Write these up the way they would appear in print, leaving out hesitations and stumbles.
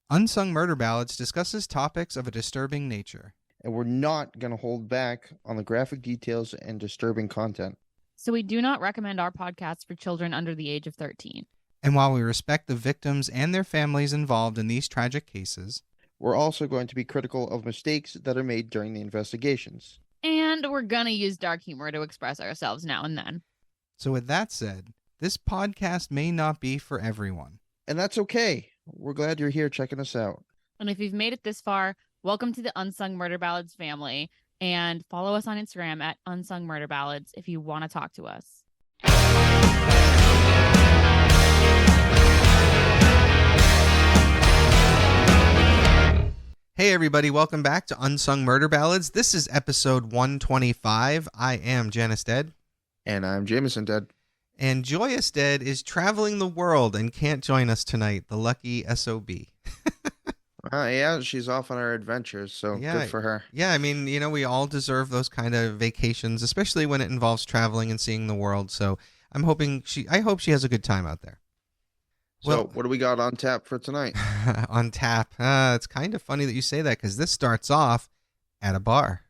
Unsung Murder Ballads discusses topics of a disturbing nature. And we're not going to hold back on the graphic details and disturbing content. So we do not recommend our podcast for children under the age of 13. And while we respect the victims and their families involved in these tragic cases, we're also going to be critical of mistakes that are made during the investigations. And we're going to use dark humor to express ourselves now and then. So with that said, this podcast may not be for everyone. And that's okay. We're glad you're here checking us out. And if you've made it this far, welcome to the Unsung Murder Ballads family. And follow us on Instagram at Unsung Murder Ballads if you want to talk to us. Hey everybody, welcome back to Unsung Murder Ballads. This is episode 125. I am Janus Dead. And I'm Jameson Dead. And Joyous Dead is traveling the world and can't join us tonight, the lucky SOB. Yeah, she's off on her adventures, so good for her. Yeah, I mean, you know, we all deserve those kind of vacations, especially when it involves traveling and seeing the world. So I hope she has a good time out there. So what do we got on tap for tonight? On tap. It's kind of funny that you say that because this starts off at a bar.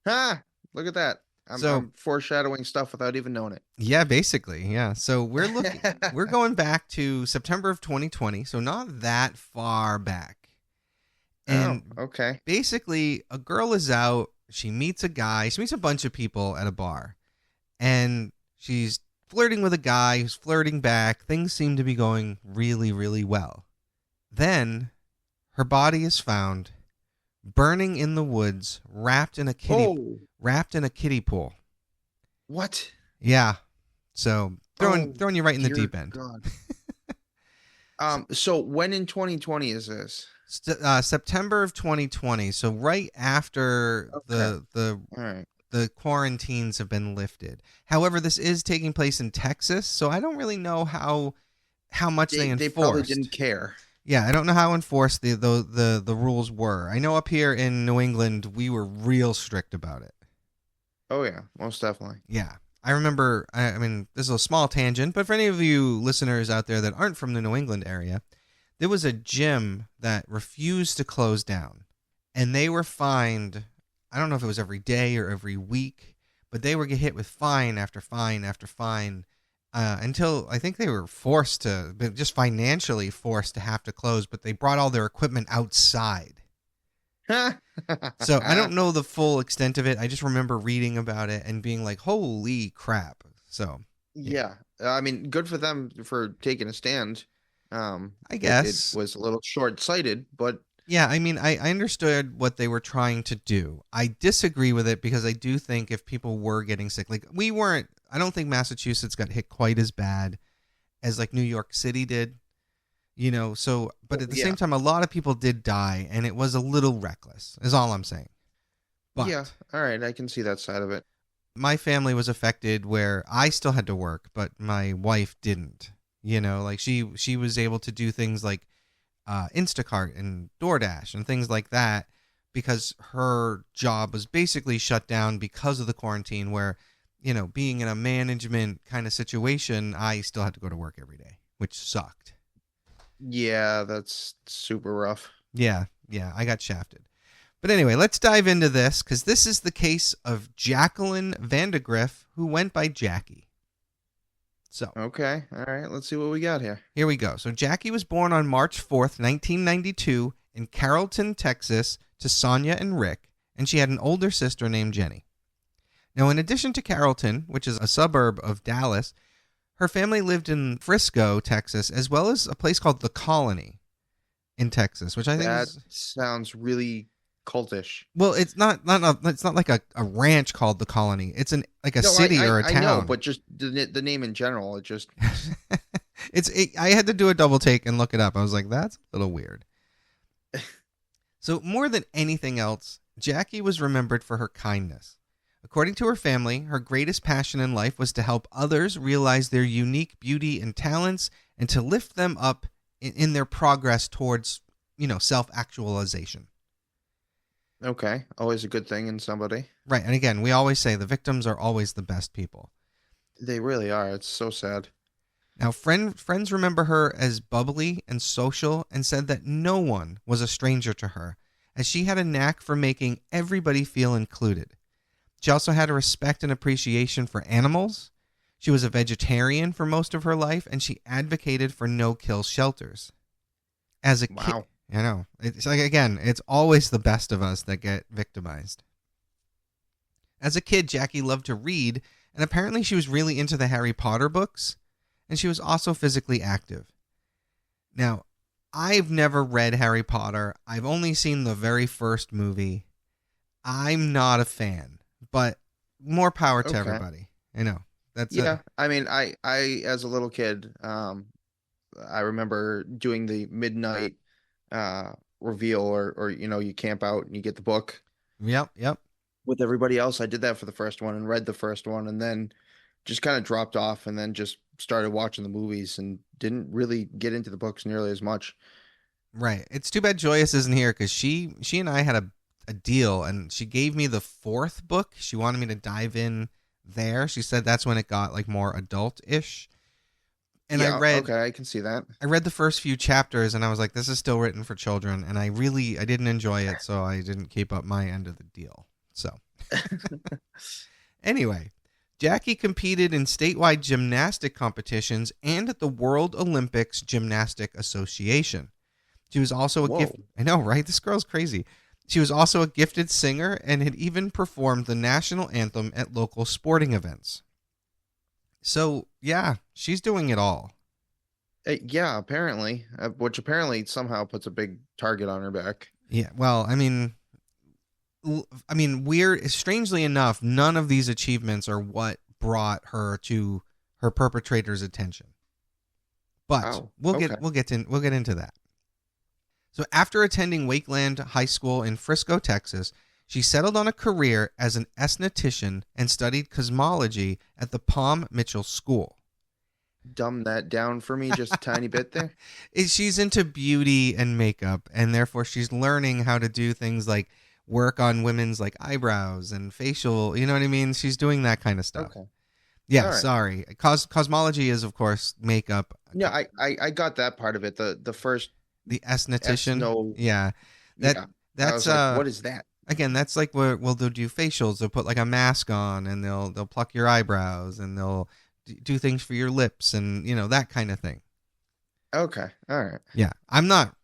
Look at that. I'm foreshadowing stuff without even knowing it. Yeah, basically. Yeah. So we're going back to September of 2020. So not that far back. And okay. Basically, a girl is out. She meets a guy. She meets a bunch of people at a bar. And she's flirting with a guy who's flirting back. Things seem to be going really, really well. Then her body is found burning in the woods, wrapped in a kiddie pool. What? Yeah. So throwing you right in the deep end. God. So when in 2020 is this? September of 2020. So right after the quarantines have been lifted. However, this is taking place in Texas, so I don't really know how much they enforced. They probably didn't care. Yeah, I don't know how enforced the rules were. I know up here in New England, we were real strict about it. Oh, yeah, most definitely. Yeah. I remember, I mean, this is a small tangent, but for any of you listeners out there that aren't from the New England area, there was a gym that refused to close down, and they were fined. I don't know if it was every day or every week, but they were get hit with fine after fine after fine until I think they were just financially forced to have to close, but they brought all their equipment outside. So I don't know the full extent of it. I just remember reading about it and being like, holy crap. So yeah. I mean, good for them for taking a stand. I guess it was a little short-sighted, but yeah, I mean, I understood what they were trying to do. I disagree with it because I do think if people were getting sick, like I don't think Massachusetts got hit quite as bad as like New York City did, you know, so, but at the same time, a lot of people did die and it was a little reckless is all I'm saying. But yeah. All right. I can see that side of it. My family was affected where I still had to work, but my wife didn't, you know, like she was able to do things like Instacart and DoorDash and things like that because her job was basically shut down because of the quarantine where, you know, being in a management kind of situation, I still had to go to work every day, which sucked. Yeah, that's super rough. Yeah, I got shafted. But anyway, let's dive into this because this is the case of Jackie Vandagriff, who went by Jackie. So okay, all right, let's see what we got here. Here we go. So Jackie was born on March 4th, 1992 in Carrollton, Texas to Sonia and Rick, and she had an older sister named Jenny. Now, in addition to Carrollton, which is a suburb of Dallas, her family lived in Frisco, Texas, as well as a place called The Colony in Texas, which I think sounds really cultish. Well, it's not like a ranch called The Colony. It's a city or a town. I know, but just the name in general, it just I had to do a double take and look it up. I was like, that's a little weird. So more than anything else, Jackie was remembered for her kindness. According to her family, her greatest passion in life was to help others realize their unique beauty and talents and to lift them up in their progress towards, you know, self-actualization. Okay. Always a good thing in somebody. Right. And again, we always say the victims are always the best people. They really are. It's so sad. Now, friends remember her as bubbly and social and said that no one was a stranger to her, as she had a knack for making everybody feel included. She also had a respect and appreciation for animals. She was a vegetarian for most of her life, and she advocated for no-kill shelters. As a kid, Wow. I know. It's like, again, it's always the best of us that get victimized. As a kid, Jackie loved to read, and apparently she was really into the Harry Potter books, and she was also physically active. Now, I've never read Harry Potter. I've only seen the very first movie. I'm not a fan, but more power to Okay. everybody. I know. That's Yeah, I mean, I as a little kid, I remember doing the midnight reveal, or you camp out and you get the book Yep. with everybody else. I did that for the first one and read the first one, and then just kind of dropped off, and then just started watching the movies and didn't really get into the books nearly as much. Right. It's too bad Joyous isn't here because she and I had a deal, and she gave me the fourth book. She wanted me to dive in there. She said that's when it got like more adult-ish. And Yeah, I read okay, I can see that. I read the first few chapters, and I was like, this is still written for children, and I didn't enjoy it, so I didn't keep up my end of the deal. So anyway, Jackie competed in statewide gymnastic competitions and at the World Olympics Gymnastic Association. She was also a gift. Whoa. I know, right? This girl's crazy. She was also a gifted singer and had even performed the national anthem at local sporting events. So, yeah, she's doing it all. Yeah, apparently, which apparently somehow puts a big target on her back. Yeah, well, I mean, strangely enough, none of these achievements are what brought her to her perpetrator's attention. But Oh, we'll okay. get into that. So after attending Wakeland High School in Frisco, Texas, she settled on a career as an esthetician and studied cosmology at the Palm Mitchell School. Dumb that down for me just a tiny bit there. She's into beauty and makeup, and therefore she's learning how to do things like work on women's like eyebrows and facial, you know what I mean? She's doing that kind of stuff. Okay. Yeah, All right. sorry. Cosmology is, of course, makeup. Yeah, I got that part of it. The first The esthetician. no. Yeah. Yeah. I That's was like, what is that? again, that's like where they'll do facials. They'll put like a mask on, and they'll pluck your eyebrows, and they'll do things for your lips, and that kind of thing. Okay. All right. Yeah, I'm not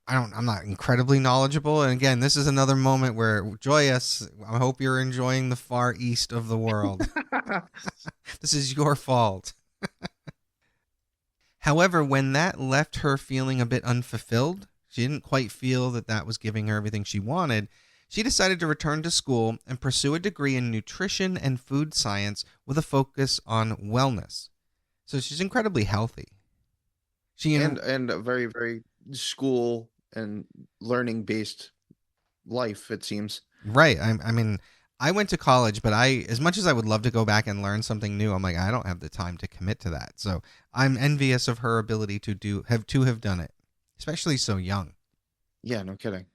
incredibly knowledgeable, and again, this is another moment where Joyous, I hope you're enjoying the far east of the world. This is your fault. However, when that left her feeling a bit unfulfilled, she didn't quite feel that was giving her everything she wanted. She decided to return to school and pursue a degree in nutrition and food science with a focus on wellness. So she's incredibly healthy. And a very, very school and learning based life, it seems. Right. I mean, I went to college, but as much as I would love to go back and learn something new, I'm like, I don't have the time to commit to that. So I'm envious of her ability to have done it, especially so young. Yeah, no kidding.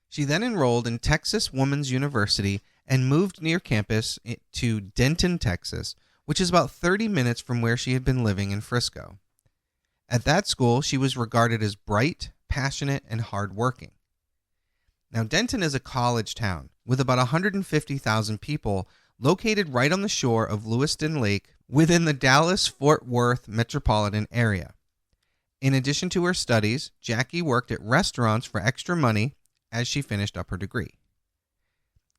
She then enrolled in Texas Woman's University and moved near campus to Denton, Texas, which is about 30 minutes from where she had been living in Frisco. At that school, she was regarded as bright, passionate, and hardworking. Now, Denton is a college town with about 150,000 people located right on the shore of Lewiston Lake within the Dallas-Fort Worth metropolitan area. In addition to her studies, Jackie worked at restaurants for extra money as she finished up her degree.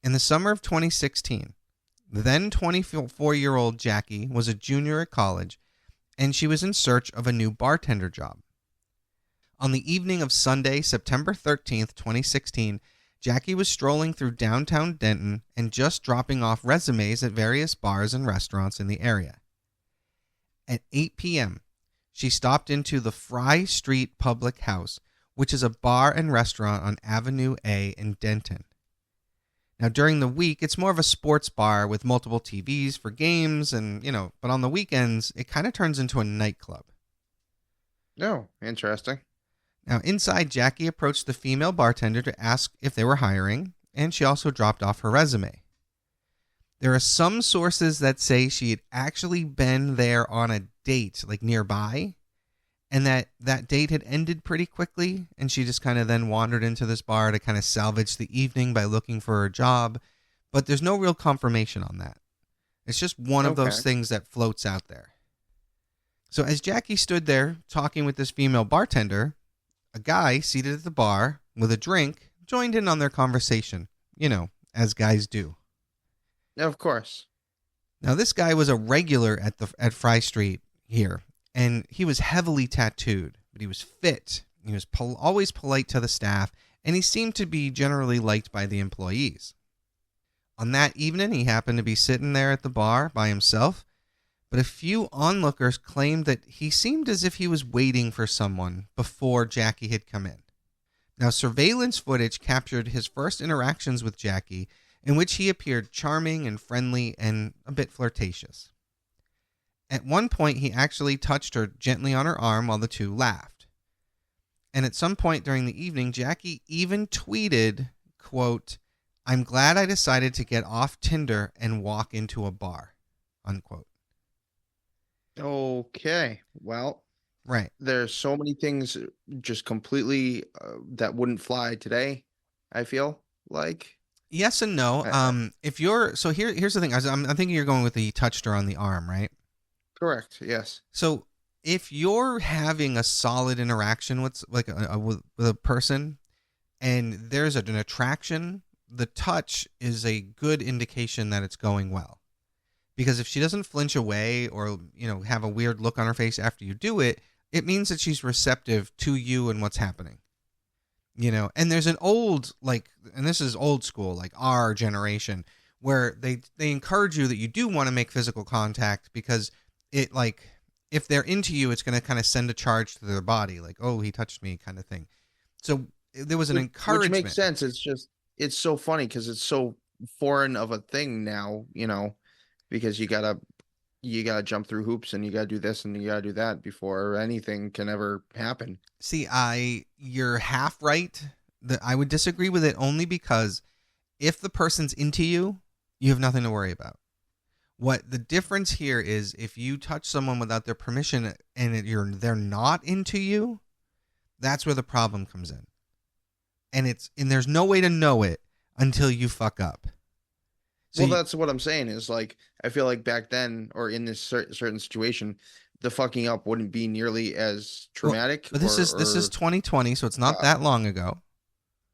In the summer of 2016, the then 24-year-old Jackie was a junior at college, and she was in search of a new bartender job. On the evening of Sunday, September 13th, 2016, Jackie was strolling through downtown Denton and just dropping off resumes at various bars and restaurants in the area. At 8 p.m., she stopped into the Fry Street Public House, which is a bar and restaurant on Avenue A in Denton. Now, during the week, it's more of a sports bar with multiple TVs for games and, but on the weekends, it kind of turns into a nightclub. Oh, interesting. Now, inside, Jackie approached the female bartender to ask if they were hiring, and she also dropped off her resume. There are some sources that say she had actually been there on a date, like nearby, and that date had ended pretty quickly, and she just kind of then wandered into this bar to kind of salvage the evening by looking for a job. But there's no real confirmation on that. It's just one of those things that floats out there. So as Jackie stood there talking with this female bartender, a guy seated at the bar with a drink joined in on their conversation, as guys do. Of course. Now, this guy was a regular at Fry Street here, and he was heavily tattooed, but he was fit. He was always polite to the staff, and he seemed to be generally liked by the employees. On that evening, he happened to be sitting there at the bar by himself, but a few onlookers claimed that he seemed as if he was waiting for someone before Jackie had come in. Now, surveillance footage captured his first interactions with Jackie, in which he appeared charming and friendly and a bit flirtatious. At one point, he actually touched her gently on her arm while the two laughed. And at some point during the evening, Jackie even tweeted, quote, "I'm glad I decided to get off Tinder and walk into a bar," unquote. Okay. Well, right. There's so many things just completely that wouldn't fly today, I feel like. Yes and no. Here's the thing. I'm thinking you're going with the touched her on the arm, right? Correct. Yes. So if you're having a solid interaction with with a person, and there's an attraction, the touch is a good indication that it's going well. Because if she doesn't flinch away or have a weird look on her face after you do it, it means that she's receptive to you and what's happening. And there's an old, and this is old school, like our generation, where they encourage you that you do want to make physical contact because it, if they're into you, it's going to kind of send a charge to their body, like, oh, he touched me kind of thing. So there was an encouragement. Which makes sense. It's so funny because it's so foreign of a thing now, because you gotta jump through hoops and you gotta do this and you gotta do that before anything can ever happen. See, you're half right. I would disagree with it only because if the person's into you, you have nothing to worry about. What the difference here is, if you touch someone without their permission and they're not into you, that's where the problem comes in. And there's no way to know it until you fuck up. So that's what I'm saying is, I feel like back then, or in this certain situation, the fucking up wouldn't be nearly as traumatic. But this is 2020, so it's not that long ago.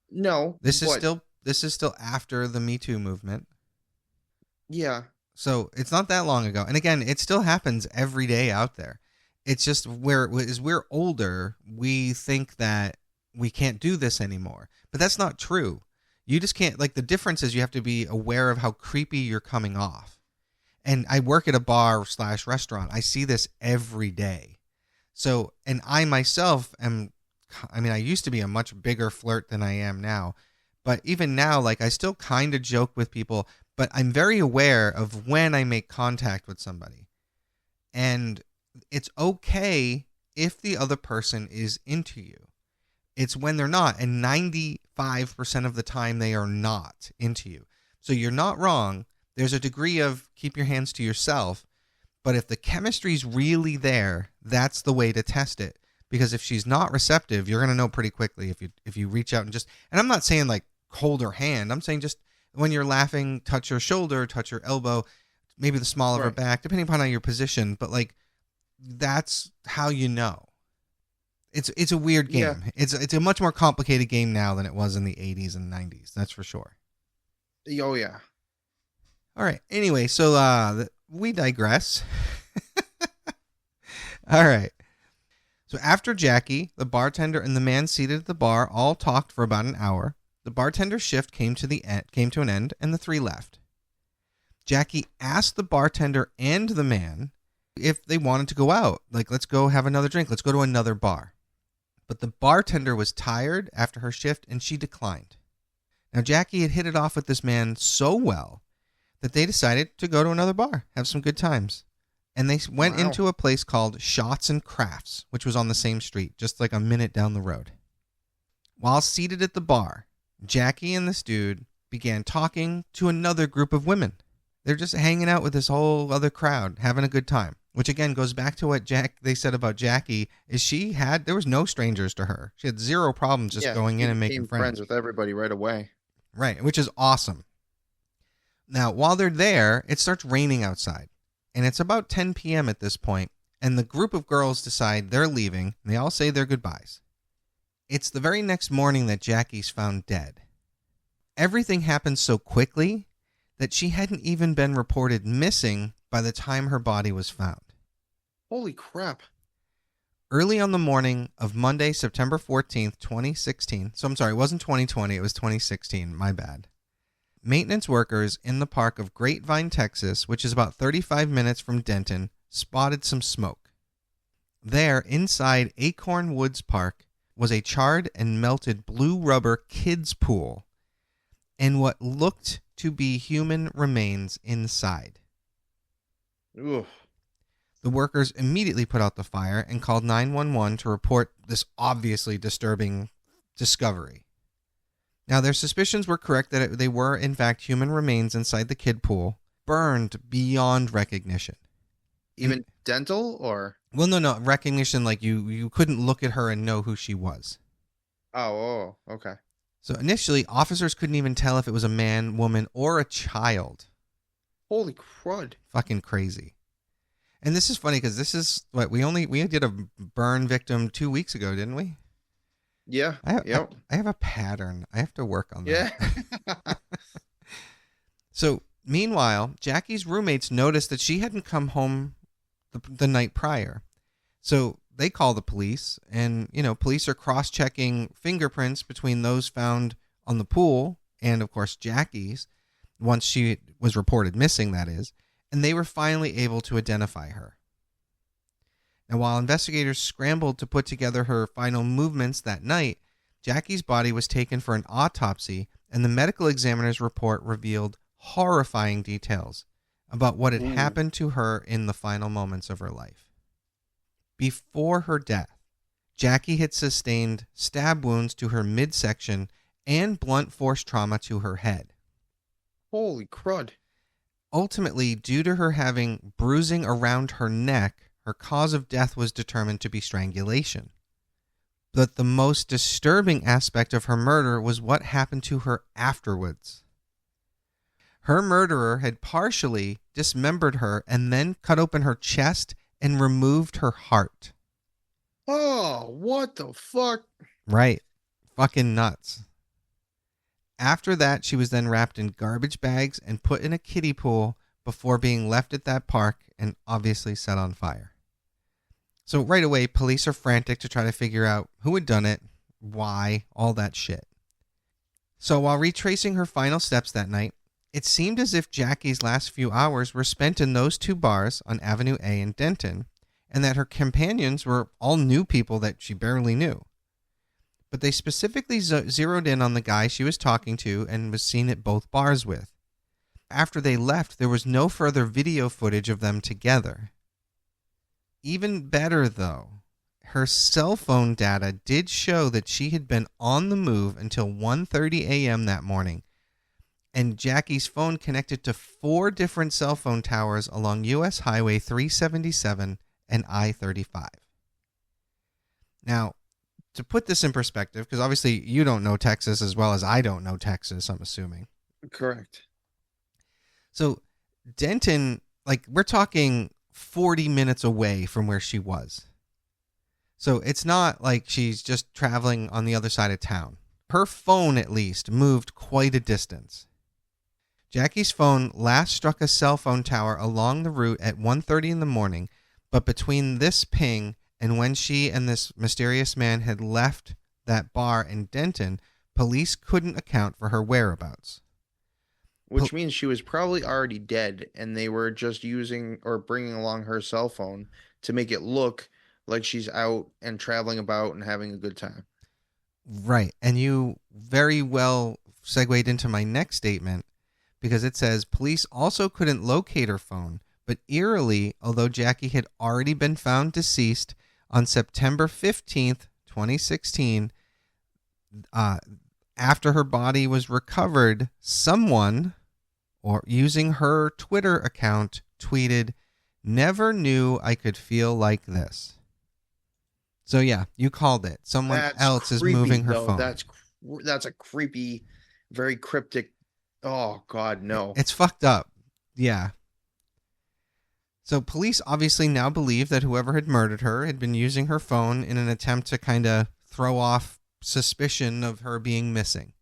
No, this is still after the Me Too movement. Yeah. So it's not that long ago, and again, it still happens every day out there. It's just as we're older, we think that we can't do this anymore, but that's not true. You just can't. The difference is you have to be aware of how creepy you're coming off. And I work at a bar/restaurant. I see this every day. So, and I myself I used to be a much bigger flirt than I am now. But even now, I still kind of joke with people, but I'm very aware of when I make contact with somebody. And it's okay if the other person is into you. It's when they're not. And 95% of the time, they are not into you. So you're not wrong. There's a degree of keep your hands to yourself. But if the chemistry's really there, that's the way to test it. Because if she's not receptive, you're going to know pretty quickly if you reach out and I'm not saying hold her hand. I'm saying just when you're laughing, touch her shoulder, touch her elbow, maybe the small of her back, depending upon your position. But that's how you know. It's a weird game. Yeah. It's a much more complicated game now than it was in the 80s and 90s. That's for sure. Oh, yeah. All right. Anyway, so we digress. All right. So after Jackie, the bartender, and the man seated at the bar all talked for about an hour, the bartender's shift came to an end, and the three left. Jackie asked the bartender and the man if they wanted to go out. Let's go have another drink. Let's go to another bar. But the bartender was tired after her shift, and she declined. Now, Jackie had hit it off with this man so well that they decided to go to another bar, have some good times. And they went into a place called Shots and Crafts, which was on the same street, just a minute down the road. While seated at the bar, Jackie and this dude began talking to another group of women. They're just hanging out with this whole other crowd, having a good time. which again goes back to what they said about Jackie, is there was no strangers to her. She had zero problems just going in and making friends with everybody right away. Right, which is awesome. Now, while they're there, it starts raining outside, and it's about 10 p.m. at this point, and the group of girls decide they're leaving, and they all say their goodbyes. It's the very next morning that Jackie's found dead. Everything happened so quickly that she hadn't even been reported missing by the time her body was found. Holy crap. Early on the morning of Monday, September 14th, 2016, so I'm sorry, it wasn't 2020, it was 2016, my bad. Maintenance workers in the park of Grapevine, Texas, which is about 35 minutes from Denton, spotted some smoke. There, inside Acorn Woods Park, was a charred and melted blue rubber kids pool and what looked to be human remains inside. Ugh. The workers immediately put out the fire and called 911 to report this obviously disturbing discovery. Now, their suspicions were correct that they were, in fact, human remains inside the kid pool, burned beyond recognition. Even dental or? Well, no. Recognition, like you couldn't look at her and know who she was. Oh, okay. So initially, officers couldn't even tell if it was a man, woman, or a child. Holy crud. Fucking crazy. And this is funny because this is what we did a burn victim 2 weeks ago, didn't we? Yeah. I have a pattern. I have to work on that. Yeah. So meanwhile, Jackie's roommates noticed that she hadn't come home the night prior. So they call the police, and police are cross-checking fingerprints between those found on the pool and, of course, Jackie's, once she was reported missing, that is, and they were finally able to identify her. Now, while investigators scrambled to put together her final movements that night, Jackie's body was taken for an autopsy, and the medical examiner's report revealed horrifying details about what had happened to her in the final moments of her life. Before her death, Jackie had sustained stab wounds to her midsection and blunt force trauma to her head. Holy crud. Ultimately, due to her having bruising around her neck, her cause of death was determined to be strangulation. But the most disturbing aspect of her murder was what happened to her afterwards. Her murderer had partially dismembered her and then cut open her chest and removed her heart. Oh, what the fuck? Right. Fucking nuts. After that, she was then wrapped in garbage bags and put in a kiddie pool before being left at that park and obviously set on fire. So right away, police are frantic to try to figure out who had done it, why, all that shit. So while retracing her final steps that night, it seemed as if Jackie's last few hours were spent in those two bars on Avenue A in Denton, and that her companions were all new people that she barely knew. But they specifically zeroed in on the guy she was talking to and was seen at both bars with. After they left, there was no further video footage of them together. Even better, though, her cell phone data did show that she had been on the move until 1:30 a.m. that morning, and Jackie's phone connected to 4 different cell phone towers along U.S. Highway 377 and I-35. Now, to put this in perspective, because obviously you don't know Texas as well as I don't know Texas, I'm assuming. Correct. So Denton, we're talking 40 minutes away from where she was. So it's not like she's just traveling on the other side of town. Her phone, at least, moved quite a distance. Jackie's phone last struck a cell phone tower along the route at 1:30 in the morning, but between this ping and when she and this mysterious man had left that bar in Denton, police couldn't account for her whereabouts. Which means she was probably already dead, and they were just using or bringing along her cell phone to make it look like she's out and traveling about and having a good time. Right. And you very well segued into my next statement, because it says police also couldn't locate her phone, but eerily, although Jackie had already been found deceased on September 15th, 2016, after her body was recovered, someone, or using her Twitter account, tweeted, Never knew I could feel like this. So yeah, you called it. Someone That's else is creepy, moving her though. phone. That's a creepy, very cryptic. Oh God, no. It's fucked up. Yeah. So police obviously now believe that whoever had murdered her had been using her phone in an attempt to kind of throw off suspicion of her being missing.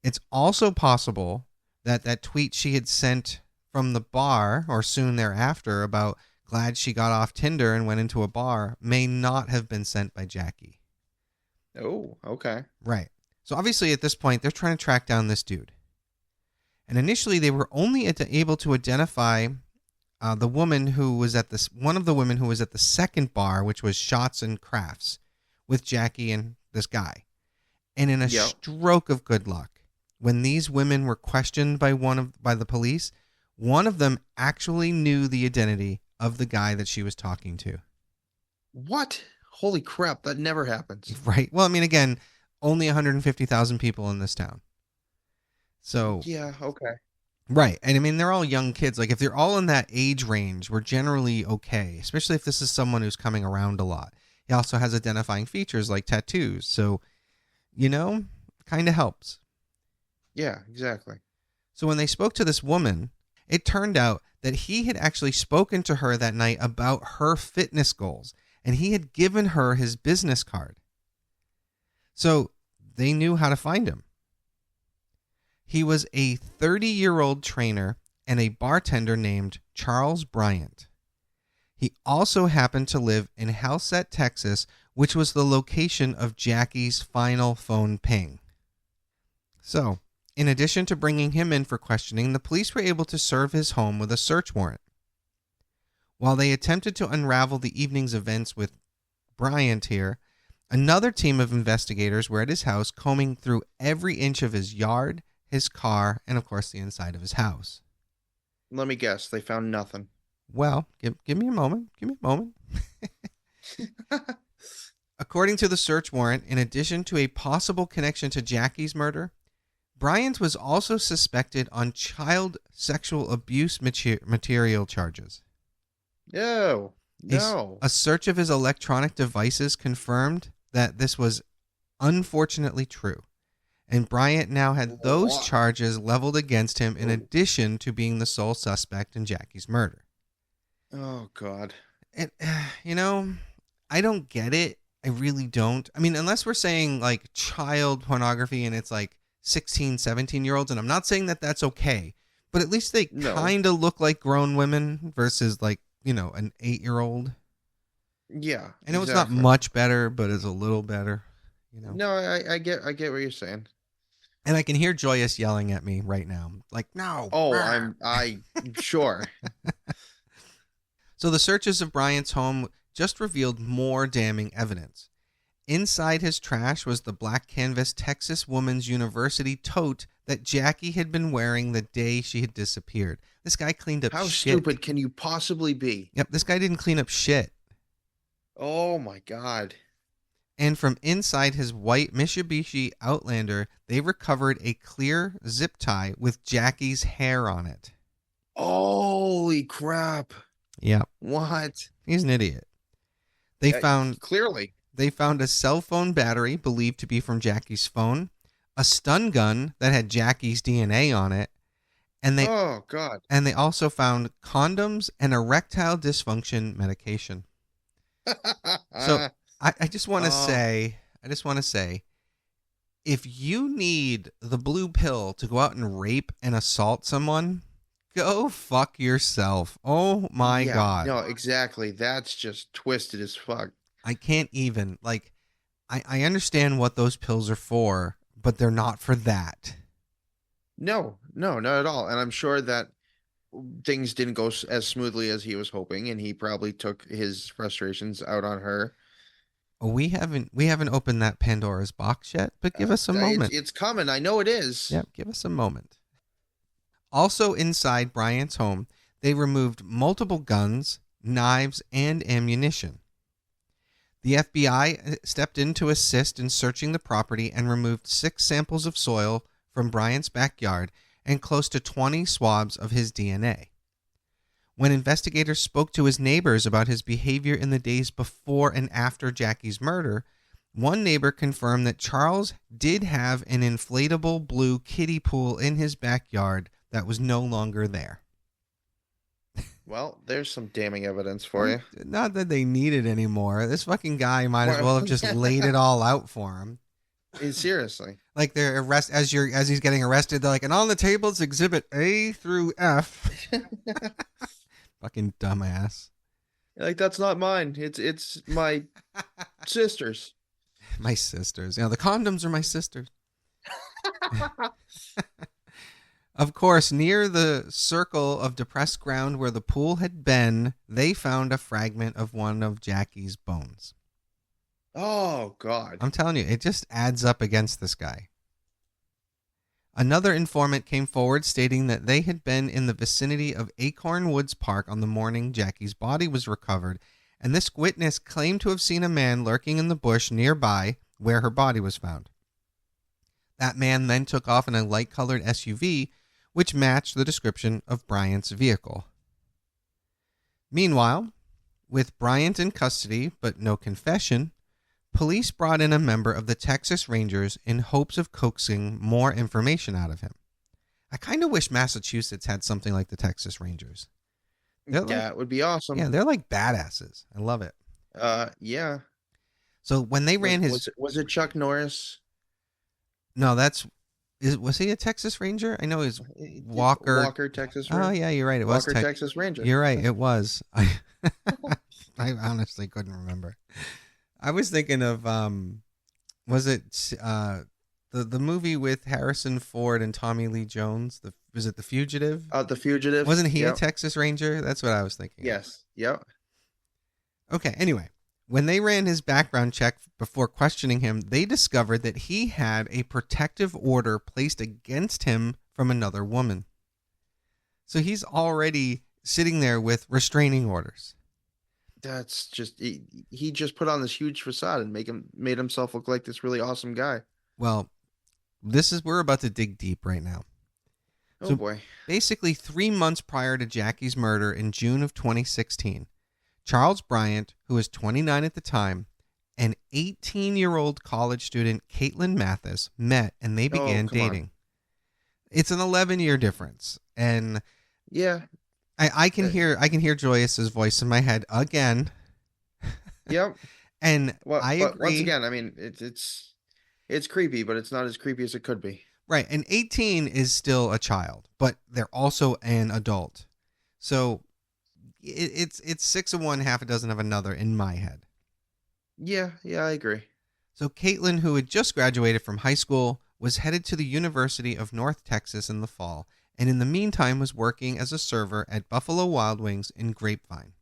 It's also possible that that tweet she had sent from the bar or soon thereafter about glad she got off Tinder and went into a bar may not have been sent by Jackie. Oh, okay. Right. So obviously at this point, they're trying to track down this dude. And initially they were only able to identify the woman who was at one of the women who was at the second bar, which was Shots and Crafts, with Jackie and this guy. And in a stroke of good luck, when these women were questioned by the police, one of them actually knew the identity of the guy that she was talking to. What? Holy crap, that never happens. Right. Well, I mean, again, only 150,000 people in this town. So yeah, okay. Right. And I mean, they're all young kids. Like, if they're all in that age range, we're generally okay, especially if this is someone who's coming around a lot. He also has identifying features like tattoos. So, kind of helps. Yeah, exactly. So when they spoke to this woman, it turned out that he had actually spoken to her that night about her fitness goals, and he had given her his business card. So they knew how to find him. He was a 30-year-old trainer and a bartender named Charles Bryant. He also happened to live in Halsett, Texas, which was the location of Jackie's final phone ping. So, in addition to bringing him in for questioning, the police were able to serve his home with a search warrant. While they attempted to unravel the evening's events with Bryant here, another team of investigators were at his house combing through every inch of his yard, his car, and of course the inside of his house. Let me guess, they found nothing. Well, give me a moment. Give me a moment. According to the search warrant, in addition to a possible connection to Jackie's murder, Bryant was also suspected on child sexual abuse material charges. No. A search of his electronic devices confirmed that this was unfortunately true. And Bryant now had those charges leveled against him in addition to being the sole suspect in Jackie's murder. Oh, God. And, I don't get it. I really don't. I mean, unless we're saying like child pornography and it's like 16, 17-year-olds, and I'm not saying that that's okay, but at least they kind of look like grown women versus like, an 8-year-old. Yeah. I know it's not much better, but it's a little better, No, I get what you're saying. And I can hear Joyous yelling at me right now. Like, no. Oh, I'm sure. So the searches of Bryant's home just revealed more damning evidence. Inside his trash was the black canvas Texas Woman's University tote that Jackie had been wearing the day she had disappeared. This guy cleaned up shit. How stupid can you possibly be? Yep, this guy didn't clean up shit. Oh, my God. And from inside his white Mitsubishi Outlander, they recovered a clear zip tie with Jackie's hair on it. Holy crap. Yeah. What? He's an idiot. They found a cell phone battery believed to be from Jackie's phone, a stun gun that had Jackie's DNA on it, and they And they also found condoms and erectile dysfunction medication. So I just want to say, if you need the blue pill to go out and rape and assault someone, go fuck yourself. Oh my God. No, exactly. That's just twisted as fuck. I can't even, I understand what those pills are for, but they're not for that. No, not at all. And I'm sure that things didn't go as smoothly as he was hoping, and he probably took his frustrations out on her. We haven't opened that Pandora's box yet, but give us a moment. It's coming. I know it is. Yep, give us a moment. Also inside Bryant's home, they removed multiple guns, knives, and ammunition. The FBI stepped in to assist in searching the property and removed 6 samples of soil from Bryant's backyard and close to 20 swabs of his DNA. When investigators spoke to his neighbors about his behavior in the days before and after Jackie's murder, one neighbor confirmed that Charles did have an inflatable blue kiddie pool in his backyard that was no longer there. Well, there's some damning evidence for you. Not that they need it anymore. This fucking guy might as well have just laid it all out for him. Seriously. Like they're as he's getting arrested, they're like, and on the table it's exhibit A through F. Fucking dumbass. Like, that's not mine. It's my sister's. My sisters. The condoms are my sisters. Of course, near the circle of depressed ground where the pool had been, they found a fragment of one of Jackie's bones. Oh, God. I'm telling you, it just adds up against this guy. Another informant came forward stating that they had been in the vicinity of Acorn Woods Park on the morning Jackie's body was recovered, and this witness claimed to have seen a man lurking in the bush nearby where her body was found. That man then took off in a light-colored SUV, which matched the description of Bryant's vehicle. Meanwhile, with Bryant in custody but no confession, police brought in a member of the Texas Rangers in hopes of coaxing more information out of him. I kind of wish Massachusetts had something like the Texas Rangers. It would be awesome. Yeah, they're like badasses. I love it. Yeah. So when they ran was it Chuck Norris? No, was he a Texas Ranger? I know he's Walker, Texas Ranger. Oh yeah, you're right. It was Texas Ranger. You're right. It was. I honestly couldn't remember. I was thinking of was it the movie with Harrison Ford and Tommy Lee Jones? Was it The Fugitive? The Fugitive. Wasn't he a Texas Ranger? That's what I was thinking. Yes. Yep. Okay. Anyway, when they ran his background check before questioning him, they discovered that he had a protective order placed against him from another woman. So he's already sitting there with restraining orders. That's just he just put on this huge facade and made himself look like this really awesome guy. Well, we're about to dig deep right now. Oh boy. Basically 3 months prior to Jackie's murder in June of 2016, Charles Bryant, who was 29 at the time, and 18-year-old college student Caitlin Mathis met and they began dating. It's an 11-year difference. And yeah, I can hear Joyce's voice in my head again. Yep. And I agree. Once again, I mean, it's creepy, but it's not as creepy as it could be. Right. And 18 is still a child, but they're also an adult. So it's 6 of one, half a dozen of another in my head. Yeah, I agree. So Caitlin, who had just graduated from high school, was headed to the University of North Texas in the fall, and in the meantime was working as a server at Buffalo Wild Wings in Grapevine.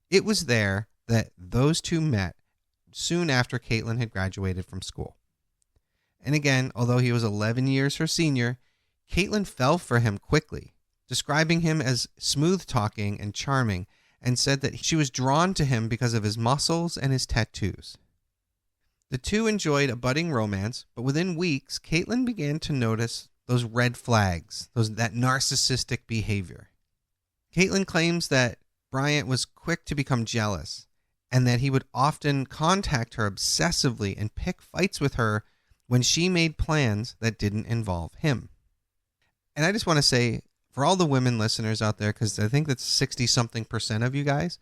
It was there that those two met soon after Caitlin had graduated from school. And again, although he was 11 years her senior, Caitlin fell for him quickly, describing him as smooth-talking and charming, and said that she was drawn to him because of his muscles and his tattoos. The two enjoyed a budding romance, but within weeks, Caitlin began to notice those red flags, that narcissistic behavior. Caitlin claims that Bryant was quick to become jealous, and that he would often contact her obsessively and pick fights with her when she made plans that didn't involve him. And I just want to say, for all the women listeners out there, because I think that's 60-something% of you guys,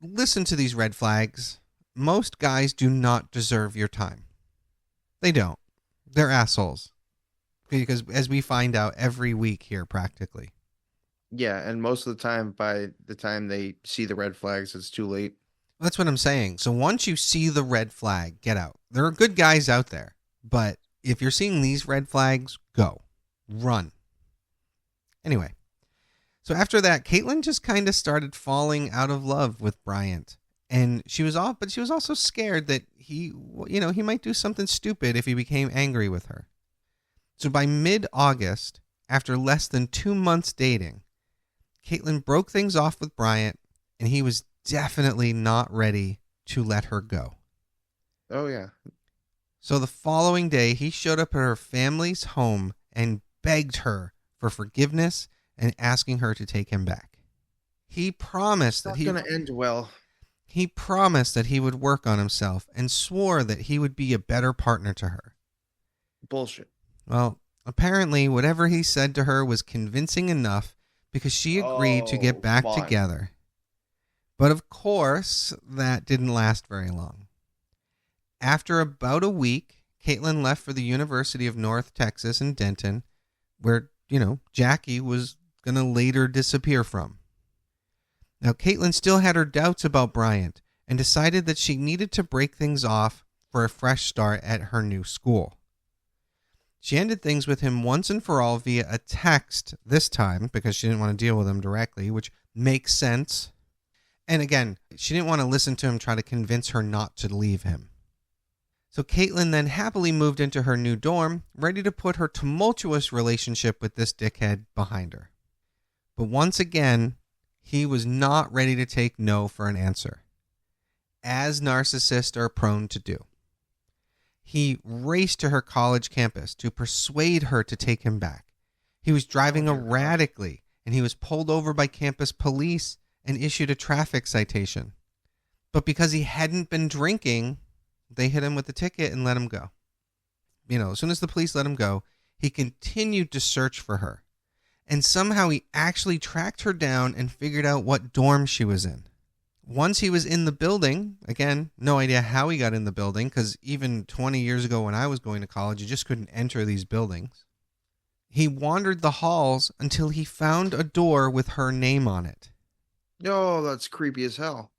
listen to these red flags. Most guys do not deserve your time. They don't. They're assholes. Because as we find out every week here, practically. Yeah, and most of the time, by the time they see the red flags, it's too late. That's what I'm saying. So once you see the red flag, get out. There are good guys out there. But if you're seeing these red flags, go. Run. Anyway, so after that, Caitlin just kind of started falling out of love with Bryant. And she was also scared that he might do something stupid if he became angry with her. So by mid-August, after less than 2 months dating, Caitlin broke things off with Bryant, and he was definitely not ready to let her go. Oh, yeah. So the following day, he showed up at her family's home and begged her for forgiveness and asking her to take him back. He promised Not that gonna end well. he promised that he would work on himself and swore that he would be a better partner to her. Bullshit. Well, apparently whatever he said to her was convincing enough because she agreed to get Oh, back come on. together. But of course, that didn't last very long. After about a week, Caitlin left for the University of North Texas in Denton, where, Jackie was going to later disappear from. Now, Caitlin still had her doubts about Bryant and decided that she needed to break things off for a fresh start at her new school. She ended things with him once and for all via a text this time because she didn't want to deal with him directly, which makes sense. And again, she didn't want to listen to him try to convince her not to leave him. So Caitlin then happily moved into her new dorm, ready to put her tumultuous relationship with this dickhead behind her. But once again, he was not ready to take no for an answer, as narcissists are prone to do. He raced to her college campus to persuade her to take him back. He was driving erratically, and he was pulled over by campus police and issued a traffic citation. But because he hadn't been drinking, they hit him with the ticket and let him go. As soon as the police let him go, he continued to search for her. And somehow he actually tracked her down and figured out what dorm she was in. Once he was in the building, again, no idea how he got in the building, because even 20 years ago when I was going to college, you just couldn't enter these buildings. He wandered the halls until he found a door with her name on it. Oh, that's creepy as hell.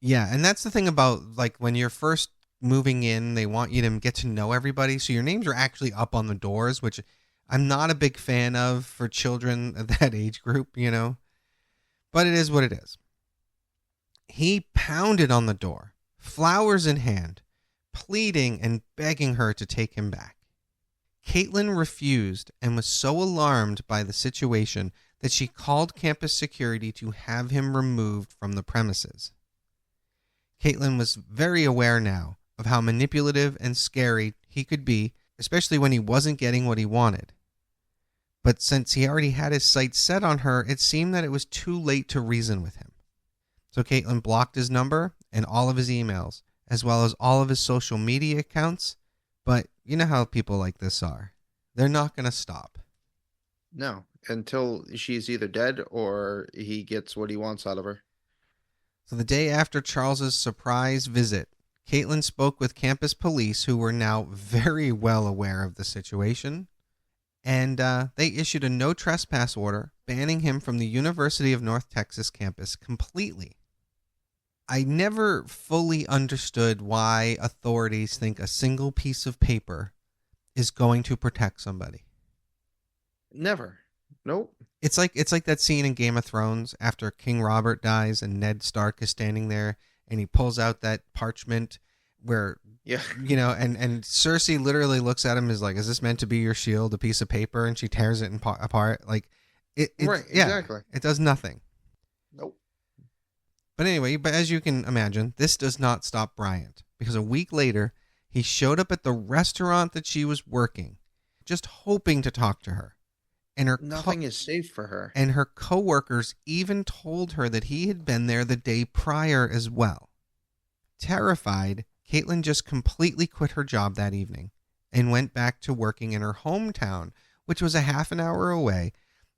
Yeah, and that's the thing about, when you're first moving in, they want you to get to know everybody. So your names are actually up on the doors, which I'm not a big fan of for children of that age group, But it is what it is. He pounded on the door, flowers in hand, pleading and begging her to take him back. Caitlin refused and was so alarmed by the situation that she called campus security to have him removed from the premises. Caitlin was very aware now of how manipulative and scary he could be, especially when he wasn't getting what he wanted. But since he already had his sights set on her, it seemed that it was too late to reason with him. So Caitlin blocked his number and all of his emails, as well as all of his social media accounts. But you know how people like this are. They're not going to stop. No, until she's either dead or he gets what he wants out of her. So the day after Charles's surprise visit, Caitlin spoke with campus police, who were now very well aware of the situation. And they issued a no trespass order banning him from the University of North Texas campus completely. I never fully understood why authorities think a single piece of paper is going to protect somebody. Never. Nope. It's like that scene in Game of Thrones after King Robert dies and Ned Stark is standing there and he pulls out that parchment where, Yeah. and Cersei literally looks at him as like, is this meant to be your shield, a piece of paper? And she tears it apart. Like it Right, yeah, exactly. It does nothing. Nope. But anyway, as you can imagine, this does not stop Bryant, because a week later, he showed up at the restaurant that she was working, just hoping to talk to her. And Nothing is safe for her. And her coworkers even told her that he had been there the day prior as well. Terrified, Caitlin just completely quit her job that evening and went back to working in her hometown, which was a half an hour away,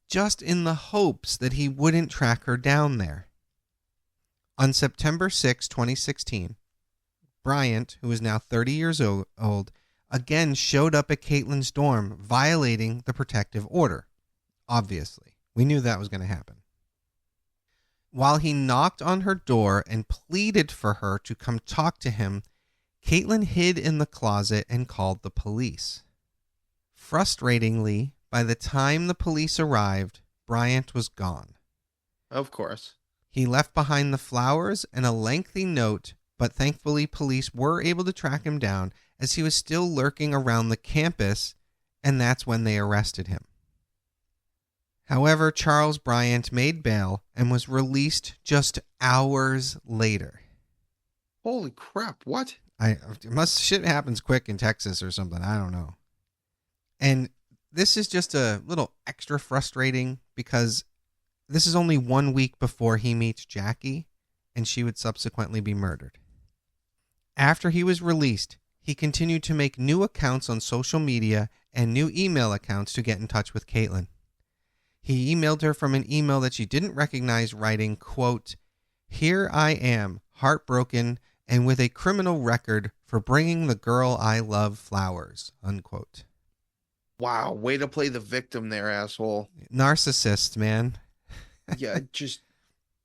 just in the hopes that he wouldn't track her down there. On September 6, 2016, Bryant, who is now 30 years old, again showed up at Caitlin's dorm, violating the protective order. Obviously, we knew that was going to happen. While he knocked on her door and pleaded for her to come talk to him, Caitlin hid in the closet and called the police. Frustratingly, by the time the police arrived, Bryant was gone. Of course. He left behind the flowers and a lengthy note, but thankfully police were able to track him down as he was still lurking around the campus, and that's when they arrested him. However, Charles Bryant made bail and was released just hours later. Holy crap, what? Shit happens quick in Texas or something, I don't know. And this is just a little extra frustrating because This is only 1 week before he meets Jackie, and she would subsequently be murdered. After he was released, he continued to make new accounts on social media and new email accounts to get in touch with Caitlin. He emailed her from an email that she didn't recognize, writing, quote, "Here I am, heartbroken and with a criminal record for bringing the girl I love flowers," unquote. Wow, way to play the victim there, asshole. Narcissist, man. Yeah, just,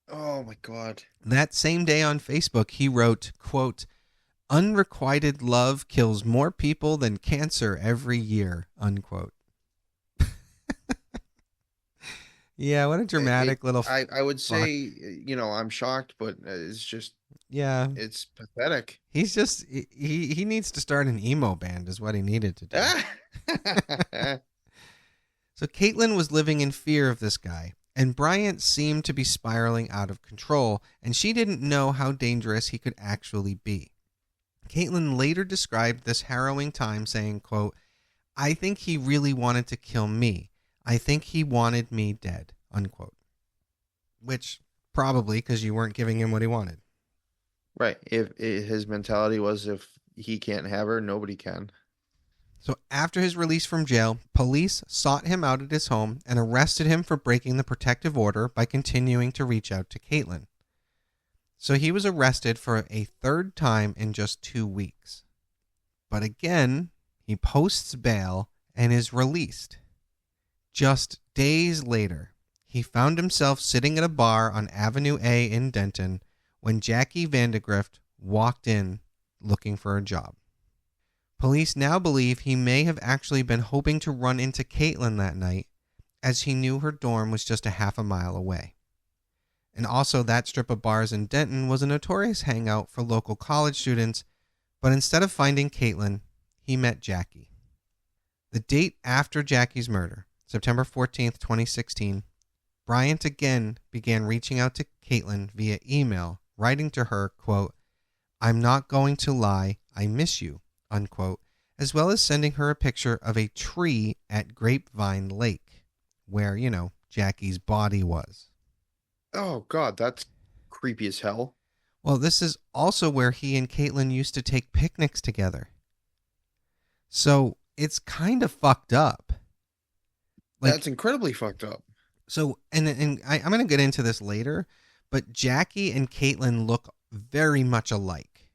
oh my God. That same day on Facebook, he wrote, quote, "Unrequited love kills more people than cancer every year," unquote. Yeah, what a dramatic little... I would say, I'm shocked, but it's just, yeah, it's pathetic. He's just, he needs to start an emo band is what he needed to do. So Caitlin was living in fear of this guy, and Bryant seemed to be spiraling out of control, and she didn't know how dangerous he could actually be. Caitlin later described this harrowing time saying, quote, "I think he really wanted to kill me. I think he wanted me dead," unquote. Which, probably because you weren't giving him what he wanted. Right. If his mentality was, if he can't have her, nobody can. So after his release from jail, police sought him out at his home and arrested him for breaking the protective order by continuing to reach out to Caitlin. So he was arrested for a third time in just 2 weeks. But again, he posts bail and is released. Just days later, he found himself sitting at a bar on Avenue A in Denton when Jackie Vandagriff walked in looking for a job. Police now believe he may have actually been hoping to run into Caitlin that night, as he knew her dorm was just a half a mile away. And also, that strip of bars in Denton was a notorious hangout for local college students, but instead of finding Caitlin, he met Jackie. The date after Jackie's murder, September 14th, 2016, Bryant again began reaching out to Caitlin via email, writing to her, quote, "I'm not going to lie, I miss you," unquote, as well as sending her a picture of a tree at Grapevine Lake, where, Jackie's body was. Oh, God, that's creepy as hell. Well, this is also where he and Caitlin used to take picnics together. So it's kind of fucked up. That's incredibly fucked up. So, and I'm going to get into this later, but Jackie and Caitlin look very much alike.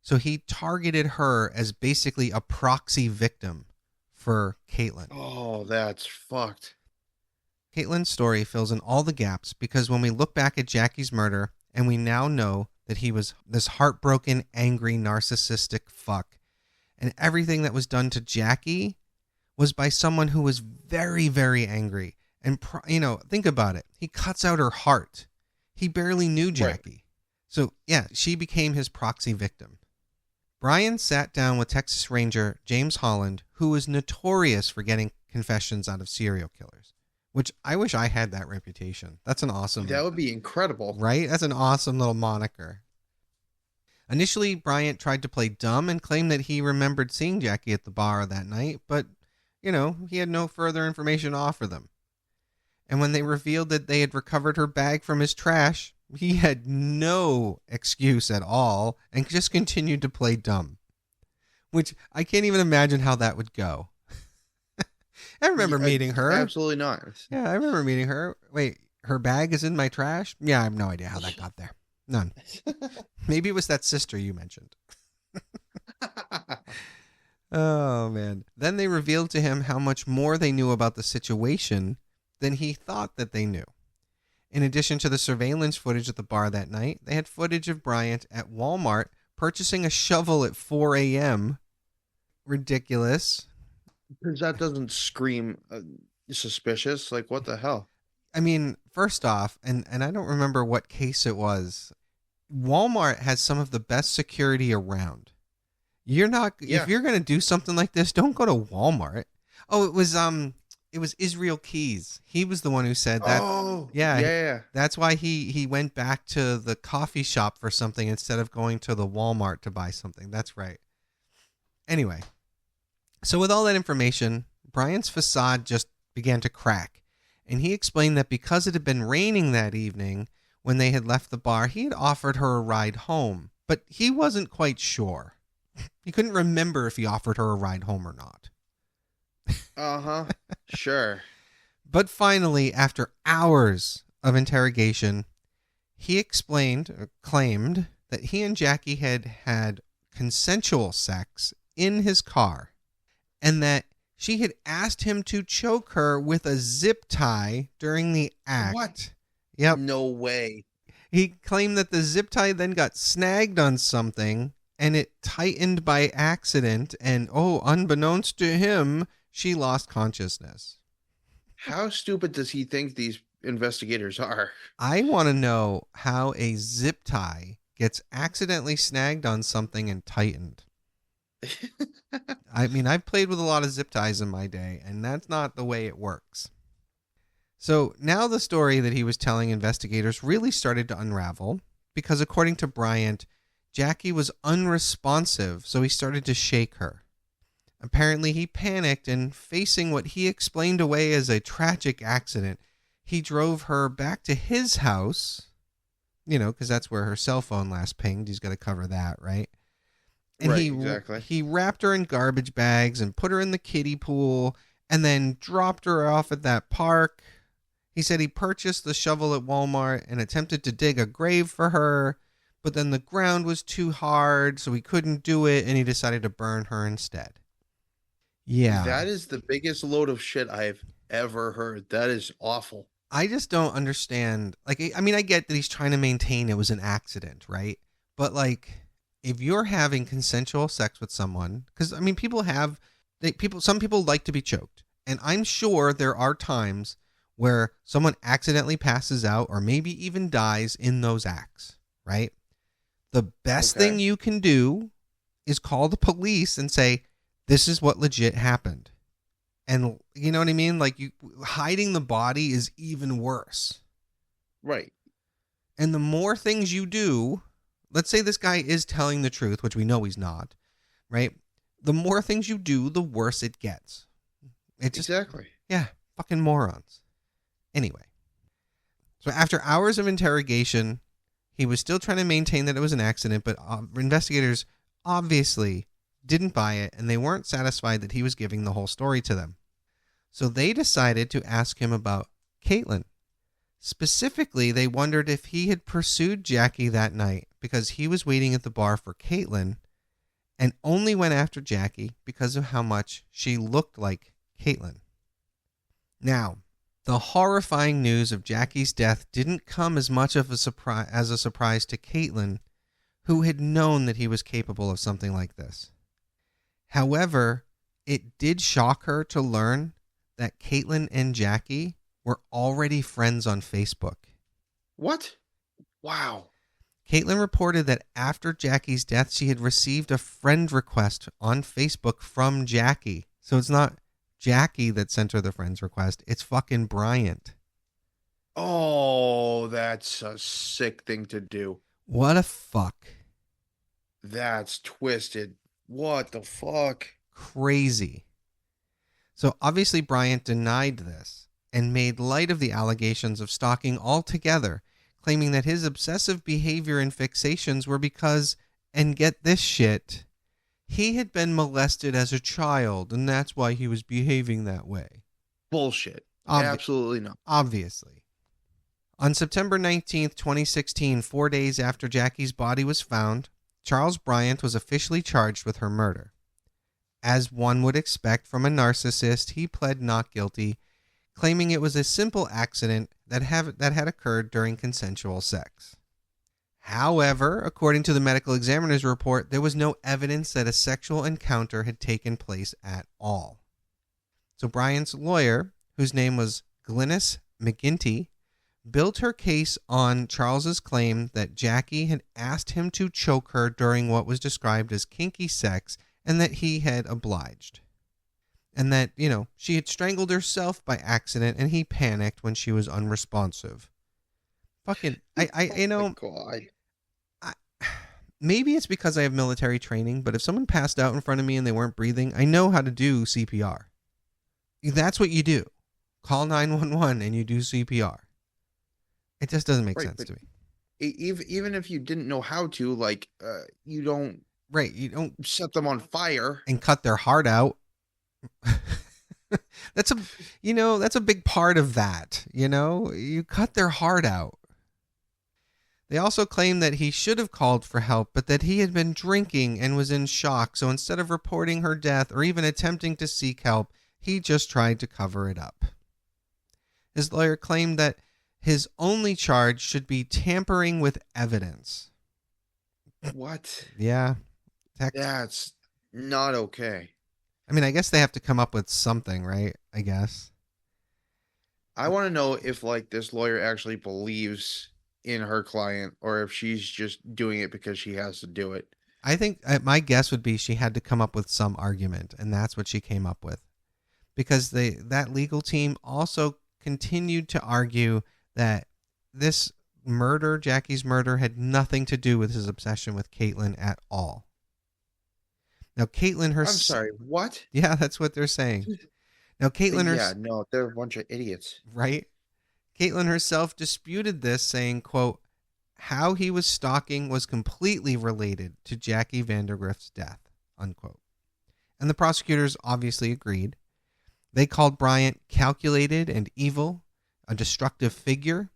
So he targeted her as basically a proxy victim for Caitlin. Oh, that's fucked. Caitlin's story fills in all the gaps because when we look back at Jackie's murder and we now know that he was this heartbroken, angry, narcissistic fuck, and everything that was done to Jackie was by someone who was very, very angry. And, think about it. He cuts out her heart. He barely knew Jackie. Right. So, yeah, she became his proxy victim. Brian sat down with Texas Ranger James Holland, who was notorious for getting confessions out of serial killers, which I wish I had that reputation. That's an awesome... That would be incredible. Right? That's an awesome little moniker. Initially, Bryant tried to play dumb and claimed that he remembered seeing Jackie at the bar that night, but, he had no further information to offer them. And when they revealed that they had recovered her bag from his trash, he had no excuse at all and just continued to play dumb. Which I can't even imagine how that would go. I remember meeting her. Absolutely not. Yeah, I remember meeting her. Wait, her bag is in my trash? Yeah, I have no idea how that got there. None. Maybe it was that sister you mentioned. Oh, man. Then they revealed to him how much more they knew about the situation than he thought that they knew. In addition to the surveillance footage at the bar that night, they had footage of Bryant at Walmart purchasing a shovel at 4 a.m. Ridiculous. Because that doesn't scream suspicious. Like, what the hell? I mean, first off, and I don't remember what case it was, Walmart has some of the best security around. You're not... Yeah. If you're going to do something like this, don't go to Walmart. Oh, it was Israel Keys. He was the one who said that. Oh, yeah. That's why he went back to the coffee shop for something instead of going to the Walmart to buy something. That's right. Anyway, so with all that information, Brian's facade just began to crack, And he explained that because it had been raining that evening when they had left the bar, he had offered her a ride home, but he wasn't quite sure. He couldn't remember if he offered her a ride home or not. Uh-huh. Sure. But finally, after hours of interrogation, he claimed that he and Jackie had had consensual sex in his car and that she had asked him to choke her with a zip tie during the act. What? Yep. No way. He claimed that the zip tie then got snagged on something and it tightened by accident. And, unbeknownst to him, she lost consciousness. How stupid does he think these investigators are? I want to know how a zip tie gets accidentally snagged on something and tightened. I mean, I've played with a lot of zip ties in my day, and that's not the way it works. So now the story that he was telling investigators really started to unravel because, according to Bryant, Jackie was unresponsive, so he started to shake her. Apparently, he panicked and, facing what he explained away as a tragic accident, he drove her back to his house, because that's where her cell phone last pinged. He's got to cover that, right? And right, exactly. He wrapped her in garbage bags and put her in the kiddie pool and then dropped her off at that park. He said he purchased the shovel at Walmart and attempted to dig a grave for her, but then the ground was too hard, so he couldn't do it, and he decided to burn her instead. Yeah. That is the biggest load of shit I've ever heard. That is awful. I just don't understand. I get that he's trying to maintain it was an accident, right? But, if you're having consensual sex with someone, because, some people like to be choked. And I'm sure there are times where someone accidentally passes out or maybe even dies in those acts, right? The best thing you can do is call the police and say, this is what legit happened. And you know what I mean? Hiding the body is even worse. Right. And the more things you do, let's say this guy is telling the truth, which we know he's not, right? The more things you do, the worse it gets. Exactly. Yeah, fucking morons. Anyway, so after hours of interrogation, he was still trying to maintain that it was an accident, but investigators obviously didn't buy it, and they weren't satisfied that he was giving the whole story to them. So they decided to ask him about Caitlin. Specifically, they wondered if he had pursued Jackie that night because he was waiting at the bar for Caitlin and only went after Jackie because of how much she looked like Caitlin. Now, the horrifying news of Jackie's death didn't come as much of a surprise to Caitlin, who had known that he was capable of something like this. However, it did shock her to learn that Caitlin and Jackie were already friends on Facebook. What? Wow. Caitlin reported that after Jackie's death, she had received a friend request on Facebook from Jackie. So it's not Jackie that sent her the friend's request. It's fucking Bryant. Oh, that's a sick thing to do. What a fuck. That's twisted. What the fuck? Crazy. So obviously Bryant denied this and made light of the allegations of stalking altogether, claiming that his obsessive behavior and fixations were because, and get this shit, he had been molested as a child, and that's why he was behaving that way. Bullshit. Absolutely not. Obviously. On September 19th, 2016, 4 days after Jackie's body was found, Charles Bryant was officially charged with her murder. As one would expect from a narcissist, he pled not guilty, claiming it was a simple accident that had occurred during consensual sex. However, according to the medical examiner's report, there was no evidence that a sexual encounter had taken place at all. So Bryant's lawyer, whose name was Glynis McGinty, built her case on Charles's claim that Jackie had asked him to choke her during what was described as kinky sex and that he had obliged. And that, she had strangled herself by accident and he panicked when she was unresponsive. Fucking, God. Maybe it's because I have military training, but if someone passed out in front of me and they weren't breathing, I know how to do CPR. That's what you do. call 911 and you do CPR. It just doesn't make Right, sense but to me. even if you didn't know how to, like, you don't Right. You don't set them on fire. and cut their heart out. That's a big part of that. You cut their heart out. They also claim that he should have called for help, but that he had been drinking and was in shock. So instead of reporting her death or even attempting to seek help, he just tried to cover it up. His lawyer claimed that his only charge should be tampering with evidence. What? Yeah. That's not okay. I mean, I guess they have to come up with something, right? I guess. I want to know if, like, this lawyer actually believes in her client, or if she's just doing it because she has to do it. I think my guess would be she had to come up with some argument, and that's what she came up with. Because that legal team also continued to argue that this murder, Jackie's murder, had nothing to do with his obsession with Caitlin at all. Now, Caitlin I'm sorry, what? Yeah, that's what they're saying. Now, Caitlin Yeah, no, they're a bunch of idiots. Right? Caitlin herself disputed this, saying, quote, how he was stalking was completely related to Jackie Vandagriff's death, unquote. And the prosecutors obviously agreed. They called Bryant calculated and evil, a destructive figure.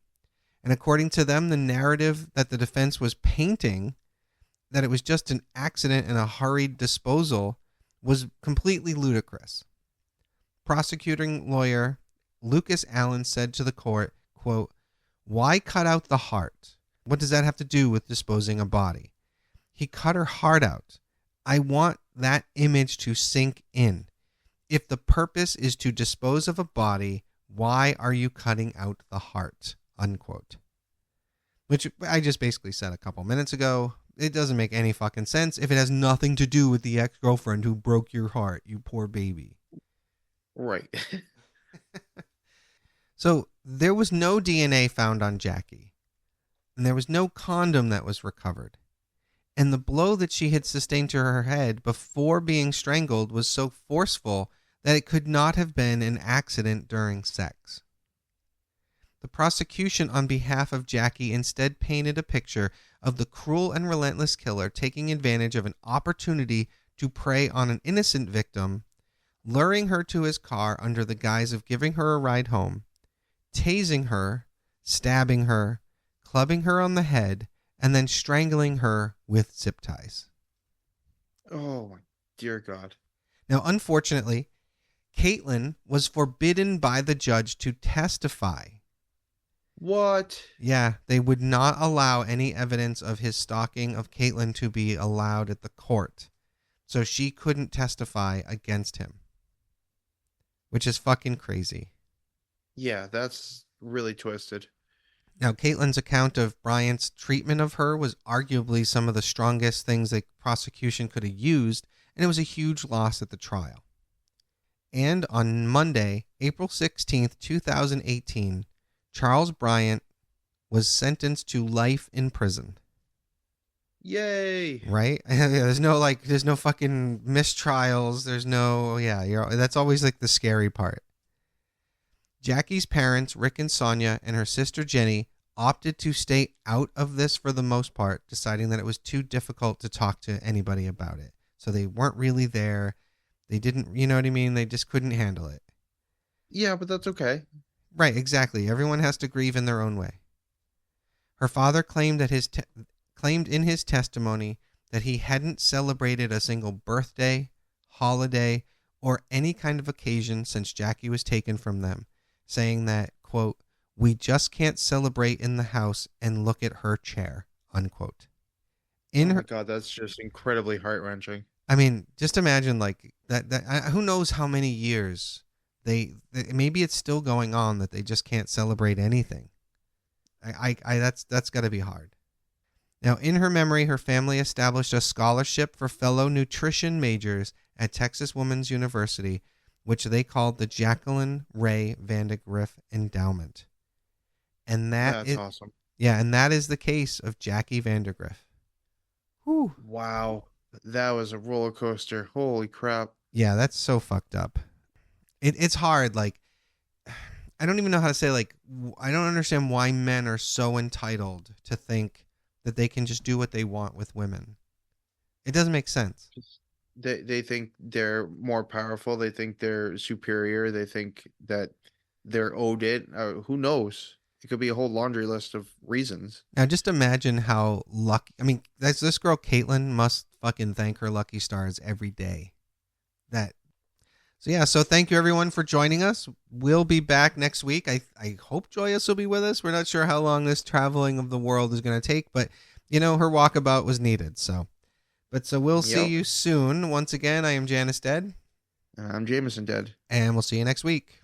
And according to them, the narrative that the defense was painting, that it was just an accident and a hurried disposal, was completely ludicrous. Prosecuting lawyer Lucas Allen said to the court, quote, why cut out the heart? What does that have to do with disposing a body? He cut her heart out. I want that image to sink in. If the purpose is to dispose of a body, why are you cutting out the heart? Unquote. Which I just basically said a couple minutes ago. It doesn't make any fucking sense if it has nothing to do with the ex-girlfriend who broke your heart, you poor baby. Right. So there was no DNA found on Jackie, and there was no condom that was recovered. And the blow that she had sustained to her head before being strangled was so forceful that it could not have been an accident during sex. The prosecution on behalf of Jackie instead painted a picture of the cruel and relentless killer taking advantage of an opportunity to prey on an innocent victim, luring her to his car under the guise of giving her a ride home, tasing her, stabbing her, clubbing her on the head, and then strangling her with zip ties. Oh, my dear God. Now, unfortunately, Caitlin was forbidden by the judge to testify. What? Yeah, they would not allow any evidence of his stalking of Caitlin to be allowed at the court. So she couldn't testify against him. Which is fucking crazy. Yeah, that's really twisted. Now, Caitlin's account of Bryant's treatment of her was arguably some of the strongest things the prosecution could have used, and it was a huge loss at the trial. And on Monday, April 16th, 2018, Charles Bryant was sentenced to life in prison. Yay. Right? There's no fucking mistrials. There's no, that's always like the scary part. Jackie's parents, Rick and Sonia, and her sister Jenny opted to stay out of this for the most part, deciding that it was too difficult to talk to anybody about it. So they weren't really there. They didn't, you know what I mean? They just couldn't handle it. Yeah, but that's okay. Right, exactly. Everyone has to grieve in their own way. Her father claimed that claimed in his testimony that he hadn't celebrated a single birthday, holiday, or any kind of occasion since Jackie was taken from them, saying that, quote, we just can't celebrate in the house and look at her chair, unquote. My God, that's just incredibly heart-wrenching. I mean, just imagine like that who knows how many years they maybe it's still going on that they just can't celebrate anything. That's got to be hard. Now, in her memory, her family established a scholarship for fellow nutrition majors at Texas Women's University, which they called the Jacqueline Ray Vandagriff Endowment. And that's awesome. Yeah, and that is the case of Jackie Vandagriff. Whew. Wow. That was a roller coaster. Holy crap. Yeah, that's so fucked up. It's hard. Like, I don't even know how to say, like, I don't understand why men are so entitled to think that they can just do what they want with women. It doesn't make sense. They think they're more powerful. They think they're superior. They think that they're owed it. Who knows? It could be a whole laundry list of reasons. Now, just imagine how lucky. I mean, this girl Caitlyn must fucking thank her lucky stars every day. So thank you everyone for joining us. We'll be back next week. I hope Joyous will be with us. We're not sure how long this traveling of the world is going to take, but her walkabout was needed. So we'll see you soon. Once again, I am Janus Dead. I'm Jameson Dead. And we'll see you next week.